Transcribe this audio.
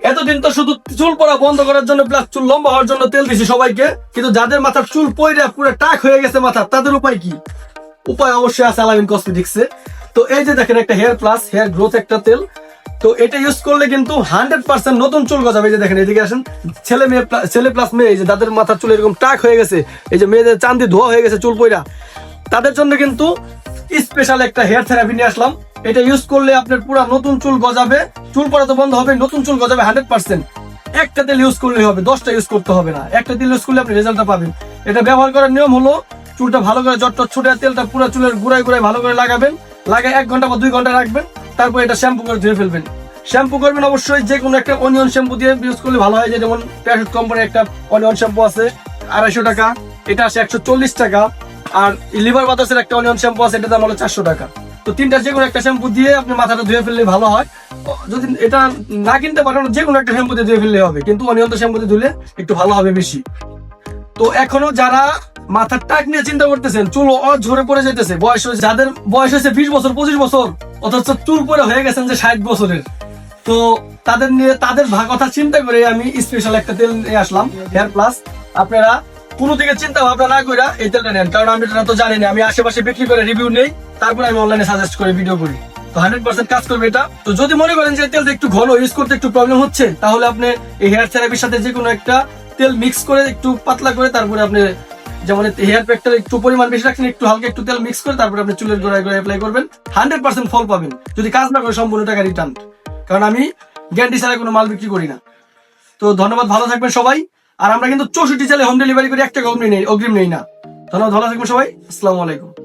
এতদিন তো শুধু চুল পড়া বন্ধ করার জন্য প্লাস চুল লম্বা হওয়ার জন্য তেল দিছি সবাইকে, কিন্তু যাদের মাথার চুল পড়ে পুরো টাক হয়ে গেছে মাথা, তাদের উপায় কি? উপায় অবশ্যই আছে আলামিন কসমেটিক্সে। তো এই যে দেখেন একটা হেয়ার প্লাস হেয়ার গ্রোথ একটা তেল, তো এটা ইউজ করলে কিন্তু 100% নতুন চুল গজাবে। এই যে দেখেন এদিকে আসেন, ছেলে প্লাস মেয়ে, এই যে যাদের মাথার চুল এরকম টাক হয়ে গেছে, এই যে মেয়েদের চান্দি ধোয়া হয়ে গেছে চুল পয়রা, তাদের জন্য কিন্তু স্পেশাল একটা হেয়ার থেরাপি নিয়ে আসলাম। এটা ইউজ করলে আপনার পুরো নতুন চুল গজাবে, চুল পড়া তো বন্ধ হবে, নতুন চুল গজাবে 100%। একটা তেল ইউজ করলেই হবে, 10টা ইউজ করতে হবে না। একটা তেল ইউজ করলে আপনি রেজাল্টটা পাবেন। এটা ব্যবহার করার নিয়ম হলো, চুলটা ভালো করে জটটট ছুটে তেলটা পুরো চুলের গুড়ায় গুড়ায় ভালো করে লাগাবেন, লাগায় 1 ঘন্টা বা 2 ঘন্টা রাখবেন, তারপর এটা শ্যাম্পু করে ধুয়ে ফেলবেন। শ্যাম্পু করবেন অবশ্যই যে কোনো একটা অনিয়ন শ্যাম্পু দিয়ে ইউজ করলে ভালো হয়। যেমন প্যারাশুট কোম্পানির একটা অনিয়ন শ্যাম্পু আছে 250 টাকা, এটা আছে 140 টাকা। আর লিভার বাতাসের একটা অনিয়ন শ্যাম্পু আছে, এটা দাম হলো 400 টাকা। তো তিনটা যে কোনো একটা শ্যাম্পু দিয়ে আপনি মাথাটা ধুয়ে ফেললে ভালো হয়। যদি এটা না কিনতে পারেন, যে কোনো একটা শ্যাম্পু দিয়ে ধুয়ে ফেললে হবে, কিন্তু অনিয়ন শ্যাম্পু দিয়ে ধুলে একটু ভালো হবে বেশি। তো এখনো যারা মাথার টাক নিয়ে চিন্তা করতেছেন, চুল ঝরে পড়ে যেতেছে, যাদের বয়স হয়েছে 20 বছর 25 বছর, অথচ চুল পরে হয়ে গেছেন যে 60 বছরের, তো তাদের কথা চিন্তা করে আমি স্পেশাল একটা তেল নিয়ে আসলাম, হেয়ার প্লাস। আপনারা কোনো দিকে চিন্তা ভাবনা না করে এই তেলটা নেন, কারণ আমি এটা তো জানি না, আমি আশেপাশে বিক্রি করে রিভিউ নেই, তারপরে আমি অনলাইনে সাজেস্ট করে ভিডিও করি। তো 100% কাজ করবে এটা। তো যদি মনে করেন যে তেলটা একটু ঘন ইউজ করতে একটু প্রবলেম হচ্ছে, তাহলে আপনি এই হেয়ার থেরাপির সাথে যে কোনো একটা তেল মিক্স করে একটু পাতলা করে, তারপরে আপনি যেমন হেয়ার প্যাকটা একটু পরিমাণ বেশি রাখছেন, একটু হালকা একটু তেল মিক্স করে তারপরে আপনি চুলের গোড়ায় গোড়ায় অ্যাপ্লাই করবেন, 100% ফল পাবেন। যদি কাজ না করে সম্পূর্ণ টাকা রিটার্ন, কারণ আমি গ্যারান্টি ছাড়া কোনো মাল বিক্রি করি না। তো ধন্যবাদ, ভালো থাকবেন সবাই। আর আমরা কিন্তু 64 জেলায় হোম ডেলিভারি করি, 1 টাকা অগ্রিম নেই না। ধন্যবাদ, ভালো থাকবেন সবাই। আসসালামু আলাইকুম।